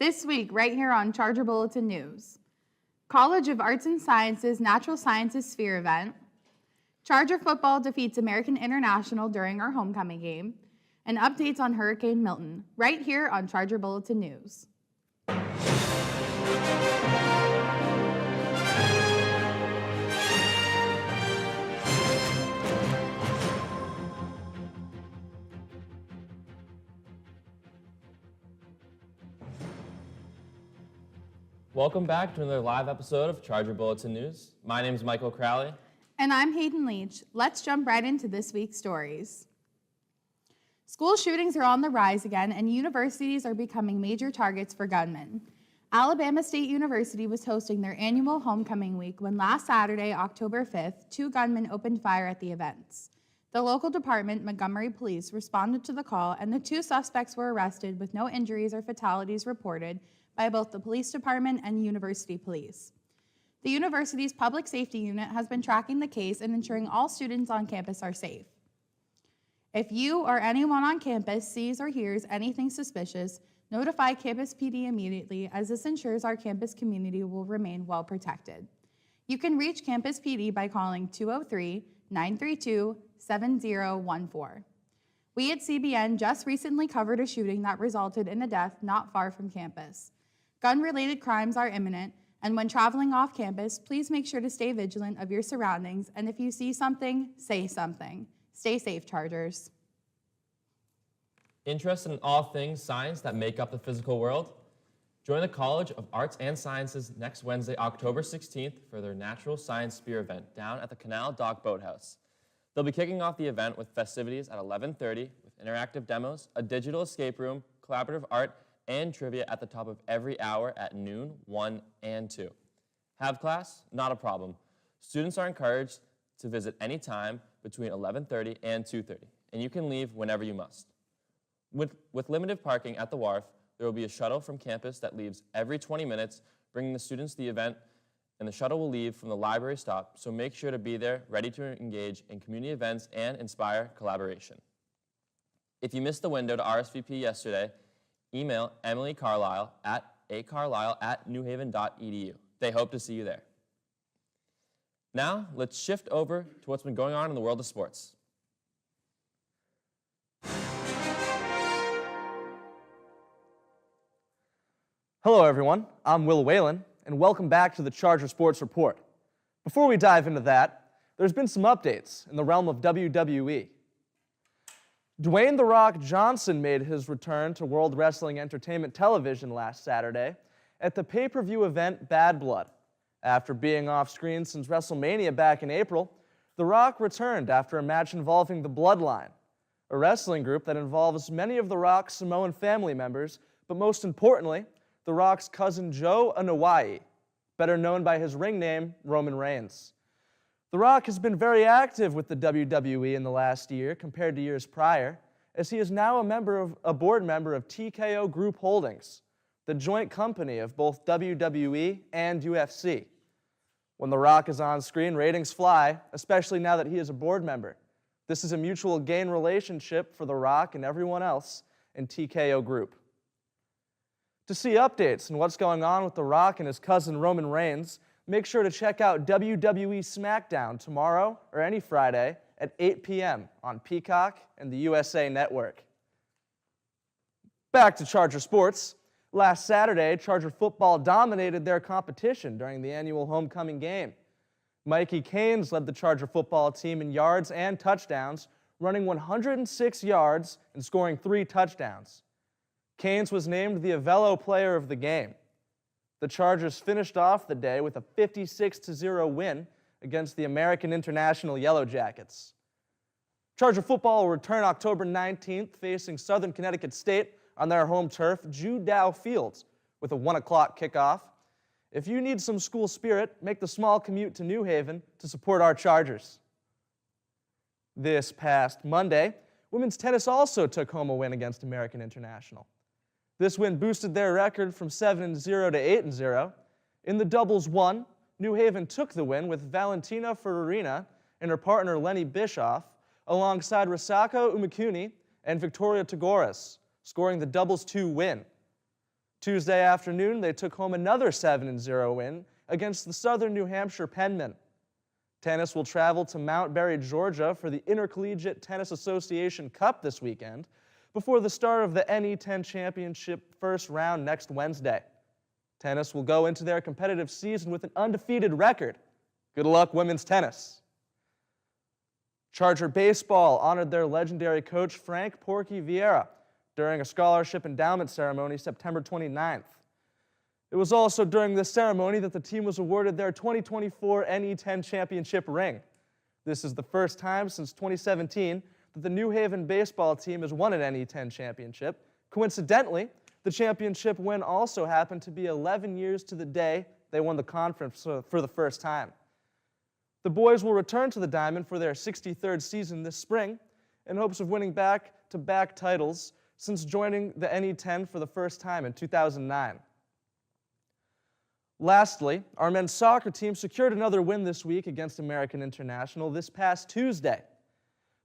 This week, right here on Charger Bulletin News. College of Arts and Sciences Natural Sciences Sphere event. Charger football defeats American International during our homecoming game. And updates on Hurricane Milton, right here on Charger Bulletin News. Welcome back to another live episode of Charger Bulletin News. My name is Michael Crowley. And I'm Hayden Leach. Let's jump right into this week's stories. School shootings are on the rise again, and universities are becoming major targets for gunmen. Alabama State University was hosting their annual homecoming week when last Saturday, October 5th, 2 gunmen opened fire at the events. The local department, Montgomery Police, responded to the call, and the 2 suspects were arrested with no injuries or fatalities reported by both the police department and university police. The university's public safety unit has been tracking the case and ensuring all students on campus are safe. If you or anyone on campus sees or hears anything suspicious, notify Campus PD immediately, as this ensures our campus community will remain well protected. You can reach Campus PD by calling 203-932-7014. We at CBN just recently covered a shooting that resulted in a death not far from campus. Gun-related crimes are imminent, and when traveling off campus, please make sure to stay vigilant of your surroundings, and if you see something, say something. Stay safe, Chargers. Interested in all things science that make up the physical world? Join the College of Arts and Sciences next Wednesday, October 16th for their Natural Science Sphere event down at the Canal Dock Boathouse. They'll be kicking off the event with festivities at 11:30 with interactive demos, a digital escape room, collaborative art, and trivia at the top of every hour at noon, 1, and 2. Have class? Not a problem. Students are encouraged to visit any time between 11:30 and 2:30, and you can leave whenever you must. With limited parking at the wharf, there will be a shuttle from campus that leaves every 20 minutes, bringing the students to the event, and the shuttle will leave from the library stop, so make sure to be there, ready to engage in community events and inspire collaboration. If you missed the window to RSVP yesterday, email Emily Carlisle at acarlisle@newhaven.edu. They hope to see you there. Now, let's shift over to what's been going on in the world of sports. Hello, everyone. I'm Will Whalen, and welcome back to the Charger Sports Report. Before we dive into that, there's been some updates in the realm of WWE. Dwayne "The Rock" Johnson made his return to World Wrestling Entertainment Television last Saturday at the pay-per-view event Bad Blood. After being off screen since WrestleMania back in April, The Rock returned after a match involving the Bloodline, a wrestling group that involves many of The Rock's Samoan family members, but most importantly, The Rock's cousin Joe Anoa'i, better known by his ring name, Roman Reigns. The Rock has been very active with the WWE in the last year compared to years prior, as he is now a board member of TKO Group Holdings, the joint company of both WWE and UFC. When The Rock is on screen, ratings fly, especially now that he is a board member. This is a mutual gain relationship for The Rock and everyone else in TKO Group. To see updates on what's going on with The Rock and his cousin Roman Reigns, make sure to check out WWE SmackDown tomorrow or any Friday at 8 p.m. on Peacock and the USA Network. Back to Charger sports. Last Saturday, Charger football dominated their competition during the annual homecoming game. Mikey Caines led the Charger football team in yards and touchdowns, running 106 yards and scoring 3 touchdowns. Caines was named the Avello Player of the Game. The Chargers finished off the day with a 56-0 win against the American International Yellow Jackets. Charger football will return October 19th, facing Southern Connecticut State on their home turf, Judow Field, with a 1 o'clock kickoff. If you need some school spirit, make the small commute to New Haven to support our Chargers. This past Monday, women's tennis also took home a win against American International. This win boosted their record from 7-0 to 8-0. In the doubles one, New Haven took the win with Valentina Ferrarina and her partner Lenny Bischoff, alongside Risako Umakuni and Victoria Tagoras, scoring the doubles 2 win. Tuesday afternoon, they took home another 7-0 win against the Southern New Hampshire Penmen. Tennis will travel to Mount Berry, Georgia for the Intercollegiate Tennis Association Cup this weekend before the start of the NE10 Championship first round next Wednesday. Tennis will go into their competitive season with an undefeated record. Good luck, women's tennis. Charger Baseball honored their legendary coach Frank Porky Vieira during a scholarship endowment ceremony September 29th. It was also during this ceremony that the team was awarded their 2024 NE10 championship ring. This is the first time since 2017 that the New Haven baseball team has won an NE10 championship. Coincidentally, the championship win also happened to be 11 years to the day they won the conference for the first time. The boys will return to the Diamond for their 63rd season this spring in hopes of winning back-to-back titles since joining the NE10 for the first time in 2009. Lastly, our men's soccer team secured another win this week against American International this past Tuesday.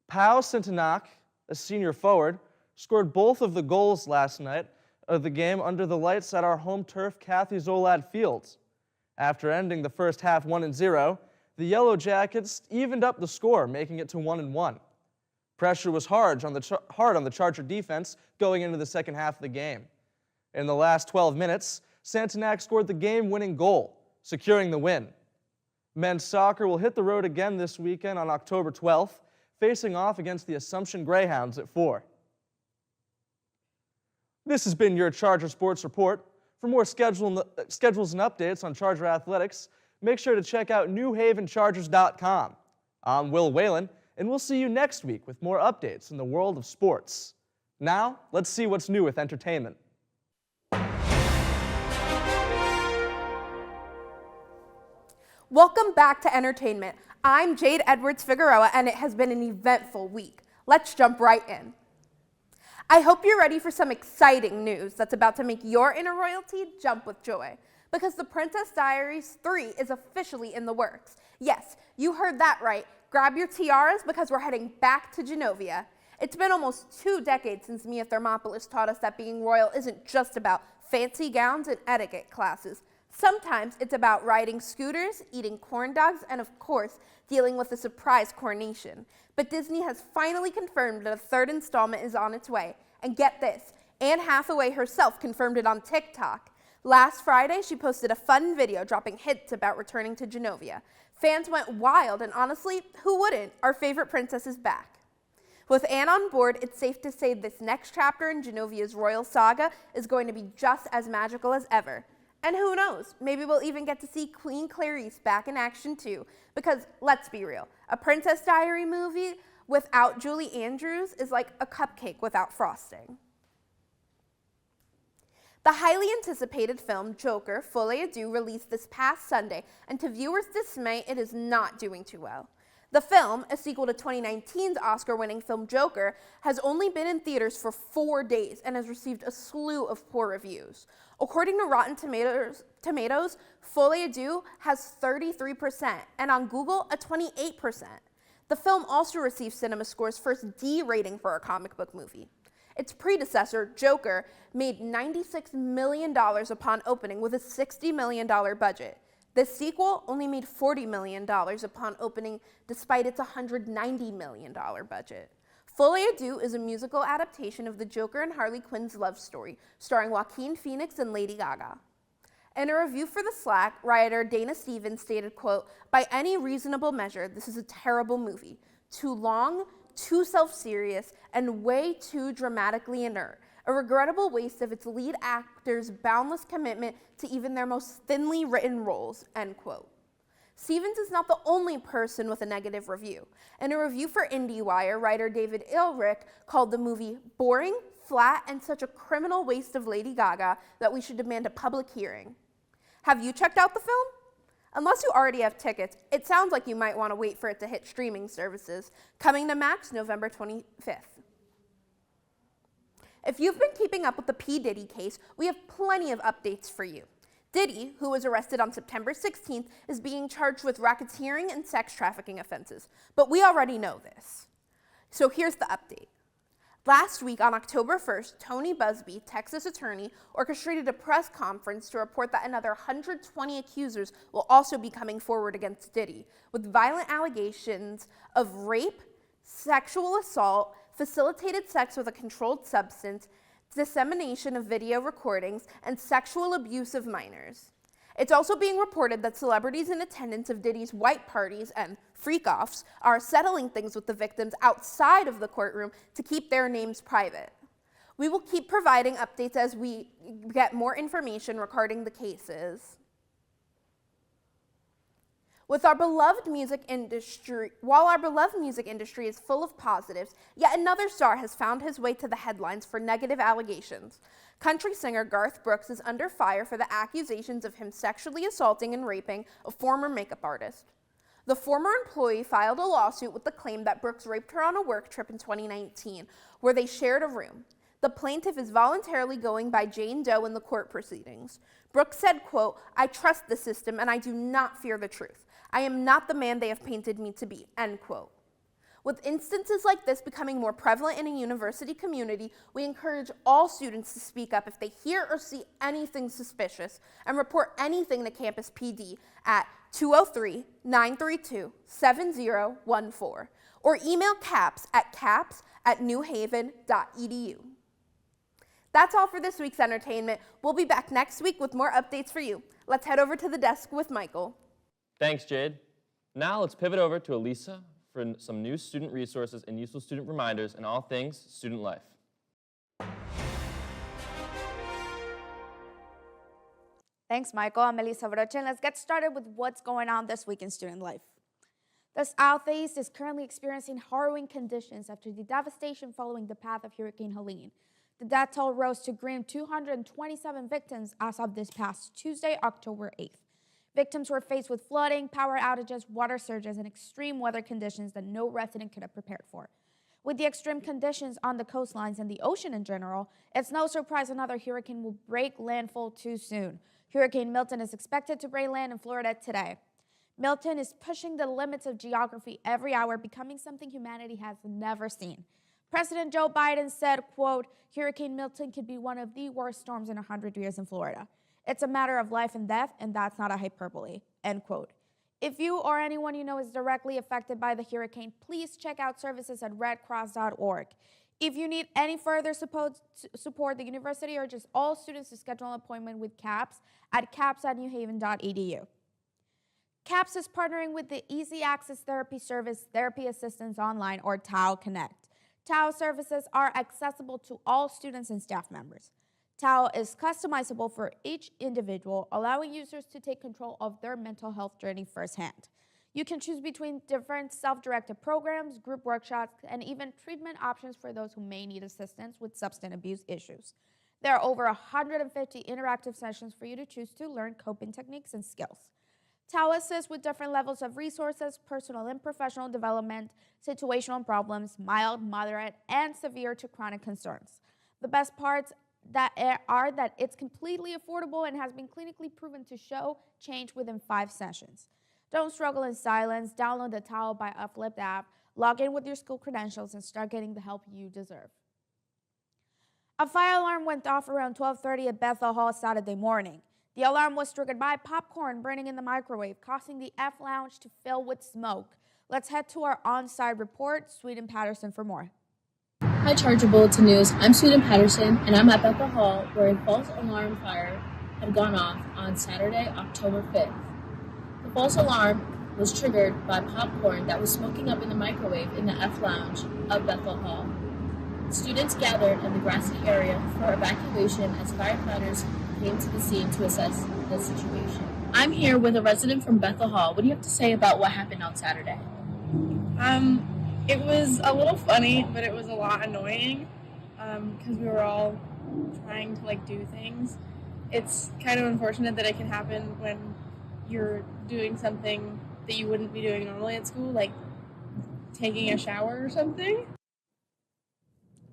Pau Sintanak, a senior forward, scored both of the goals last night of the game under the lights at our home turf, Kathy Zolad Fields. After ending the first half 1-0, the Yellow Jackets evened up the score, making it to 1-1. Pressure was hard on the Charger defense going into the second half of the game. In the last 12 minutes, Santanak scored the game-winning goal, securing the win. Men's soccer will hit the road again this weekend on October 12th, facing off against the Assumption Greyhounds at 4. This has been your Charger Sports Report. For more schedules and updates on Charger athletics, make sure to check out newhavenchargers.com. I'm Will Whalen, and we'll see you next week with more updates in the world of sports. Now, let's see what's new with entertainment. Welcome back to entertainment. I'm Jade Edwards-Figueroa, and it has been an eventful week. Let's jump right in. I hope you're ready for some exciting news that's about to make your inner royalty jump with joy, because The Princess Diaries 3 is officially in the works. Yes, you heard that right. Grab your tiaras because we're heading back to Genovia. It's been almost 2 decades since Mia Thermopolis taught us that being royal isn't just about fancy gowns and etiquette classes. Sometimes it's about riding scooters, eating corn dogs, and of course, dealing with a surprise coronation. But Disney has finally confirmed that a 3rd installment is on its way. And get this, Anne Hathaway herself confirmed it on TikTok. Last Friday, she posted a fun video dropping hints about returning to Genovia. Fans went wild, and honestly, who wouldn't? Our favorite princess is back. With Anne on board, it's safe to say this next chapter in Genovia's royal saga is going to be just as magical as ever. And who knows, maybe we'll even get to see Queen Clarice back in action too, because let's be real, a Princess Diary movie without Julie Andrews is like a cupcake without frosting. The highly anticipated film Joker, Folie à Deux, released this past Sunday, and to viewers' dismay, it is not doing too well. The film, a sequel to 2019's Oscar-winning film Joker, has only been in theaters for 4 days and has received a slew of poor reviews. According to Rotten Tomatoes, Folie à Deux has 33%, and on Google, a 28%. The film also received CinemaScore's first D rating for a comic book movie. Its predecessor, Joker, made $96 million upon opening with a $60 million budget. This sequel only made $40 million upon opening despite its $190 million budget. Folie à Deux is a musical adaptation of the Joker and Harley Quinn's love story, starring Joaquin Phoenix and Lady Gaga. In a review for The Slack, writer Dana Stevens stated, quote, "By any reasonable measure, this is a terrible movie. Too long, too self-serious, and way too dramatically inert. A regrettable waste of its lead actors' boundless commitment to even their most thinly written roles," end quote. Stevens is not the only person with a negative review. In a review for IndieWire, writer David Ilrich called the movie boring, flat, and such a criminal waste of Lady Gaga that we should demand a public hearing. Have you checked out the film? Unless you already have tickets, it sounds like you might want to wait for it to hit streaming services, coming to Max November 25th. If you've been keeping up with the P. Diddy case, we have plenty of updates for you. Diddy, who was arrested on September 16th, is being charged with racketeering and sex trafficking offenses, but we already know this. So here's the update. Last week, on October 1st, Tony Busby, Texas attorney, orchestrated a press conference to report that another 120 accusers will also be coming forward against Diddy, with violent allegations of rape, sexual assault, facilitated sex with a controlled substance, dissemination of video recordings, and sexual abuse of minors. It's also being reported that celebrities in attendance of Diddy's white parties and freak-offs are settling things with the victims outside of the courtroom to keep their names private. We will keep providing updates as we get more information regarding the cases. While our beloved music industry is full of positives, yet another star has found his way to the headlines for negative allegations. Country singer Garth Brooks is under fire for the accusations of him sexually assaulting and raping a former makeup artist. The former employee filed a lawsuit with the claim that Brooks raped her on a work trip in 2019, where they shared a room. The plaintiff is voluntarily going by Jane Doe in the court proceedings. Brooks said, quote, "I trust the system and I do not fear the truth. I am not the man they have painted me to be," end quote. With instances like this becoming more prevalent in a university community, we encourage all students to speak up if they hear or see anything suspicious and report anything to Campus PD at 203-932-7014 or email caps@newhaven.edu. That's all for this week's entertainment. We'll be back next week with more updates for you. Let's head over to the desk with Michael. Thanks, Jade. Now let's pivot over to Elisa for some new student resources and useful student reminders and all things student life. Thanks, Michael. I'm Elisa Broche, and let's get started with what's going on this week in student life. The Southeast is currently experiencing harrowing conditions after the devastation following the path of Hurricane Helene. The death toll rose to grim 227 victims as of this past Tuesday, October 8th. Victims were faced with flooding, power outages, water surges, and extreme weather conditions that no resident could have prepared for. With the extreme conditions on the coastlines and the ocean in general, it's no surprise another hurricane will break landfall too soon. Hurricane Milton is expected to break land in Florida today. Milton is pushing the limits of geography every hour, becoming something humanity has never seen. President Joe Biden said, quote, "Hurricane Milton could be one of the worst storms in 100 years in Florida. It's a matter of life and death, and that's not a hyperbole," end quote. If you or anyone you know is directly affected by the hurricane, please check out services at redcross.org. If you need any further support, the university urges all students to schedule an appointment with CAPS at caps@newhaven.edu. CAPS is partnering with the Easy Access Therapy Service Therapy Assistance Online, or TAO Connect. TAO services are accessible to all students and staff members. TAO is customizable for each individual, allowing users to take control of their mental health journey firsthand. You can choose between different self-directed programs, group workshops, and even treatment options for those who may need assistance with substance abuse issues. There are over 150 interactive sessions for you to choose to learn coping techniques and skills. TAO assists with different levels of resources, personal and professional development, situational problems, mild, moderate, and severe to chronic concerns. The best parts are that it's completely affordable and has been clinically proven to show change within 5 sessions. Don't struggle in silence. Download the TAO by Uplift app, log in with your school credentials, and start getting the help you deserve. A fire alarm went off around 12:30 at Bethel Hall Saturday morning. The alarm was triggered by popcorn burning in the microwave, causing the F Lounge to fill with smoke. Let's head to our on-site report, Sweden Patterson, for more. Hi, Charger Bulletin News. I'm Sweden Patterson, and I'm at Bethel Hall, where a false alarm fire had gone off on Saturday, October 5th. The false alarm was triggered by popcorn that was smoking up in the microwave in the F Lounge of Bethel Hall. Students gathered in the grassy area for evacuation as firefighters came to the scene to assess the situation. I'm here with a resident from Bethel Hall. What do you have to say about what happened on Saturday? It was a little funny, but it was a lot annoying because we were all trying to do things. It's kind of unfortunate that it can happen when you're doing something that you wouldn't be doing normally at school, like taking a shower or something.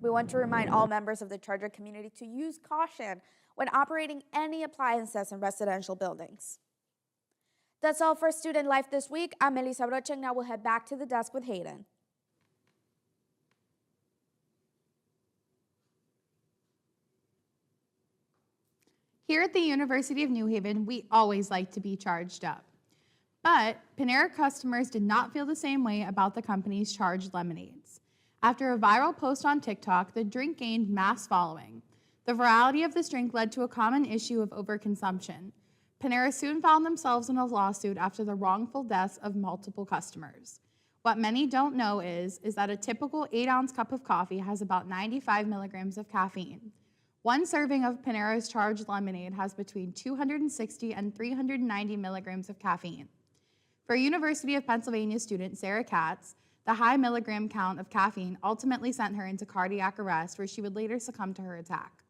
We want to remind all members of the Charger community to use caution when operating any appliances in residential buildings. That's all for Student Life this week. I'm Elisa Broche, and now we'll head back to the desk with Hayden. Here at the University of New Haven, we always like to be charged up. But Panera customers did not feel the same way about the company's charged lemonades. After a viral post on TikTok, the drink gained mass following. The virality of this drink led to a common issue of overconsumption. Panera soon found themselves in a lawsuit after the wrongful deaths of multiple customers. What many don't know is that a typical 8-ounce cup of coffee has about 95 milligrams of caffeine. One serving of Panera's charged lemonade has between 260 and 390 milligrams of caffeine. For University of Pennsylvania student Sarah Katz, the high milligram count of caffeine ultimately sent her into cardiac arrest, where she would later succumb to her attack.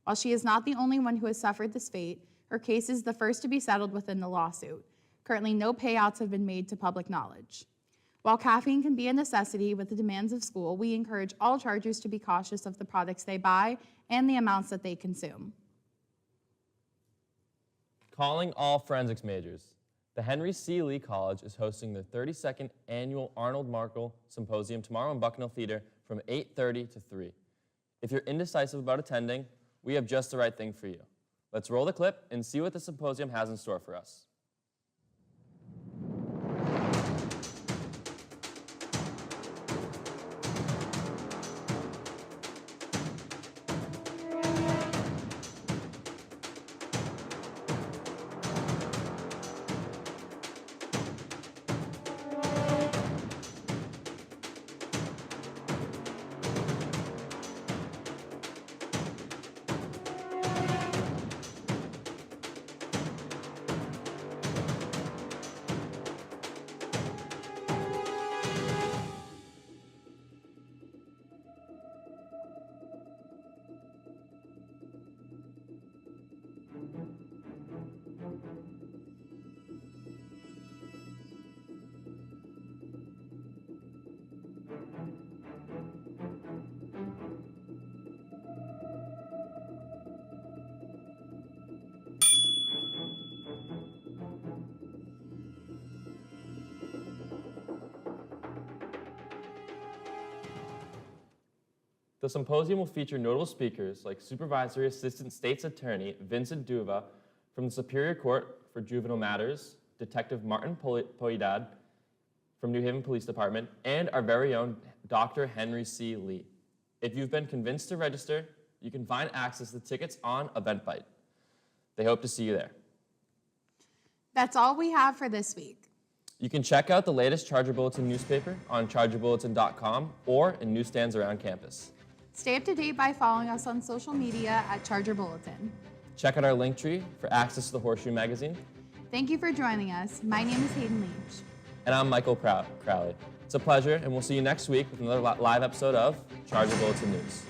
While she is not the only one who has suffered this fate, her case is the first to be settled within the lawsuit. Currently, no payouts have been made to public knowledge. While caffeine can be a necessity with the demands of school, we encourage all Chargers to be cautious of the products they buy and the amounts that they consume. Calling all forensics majors. The Henry C. Lee College is hosting their 32nd annual Arnold Markle Symposium tomorrow in Bucknell Theater from 8:30 to 3. If you're indecisive about attending, we have just the right thing for you. Let's roll the clip and see what the symposium has in store for us. The symposium will feature notable speakers like Supervisory Assistant State's Attorney Vincent Duva from the Superior Court for Juvenile Matters, Detective Martin Poydad from New Haven Police Department, and our very own Dr. Henry C. Lee. If you've been convinced to register, you can find access to tickets on Eventbrite. They hope to see you there. That's all we have for this week. You can check out the latest Charger Bulletin newspaper on chargerbulletin.com or in newsstands around campus. Stay up to date by following us on social media at Charger Bulletin. Check out our link tree for access to the Horseshoe magazine. Thank you for joining us. My name is Hayden Leach. And I'm Michael Crowley. It's a pleasure, and we'll see you next week with another live episode of Charger Bulletin News.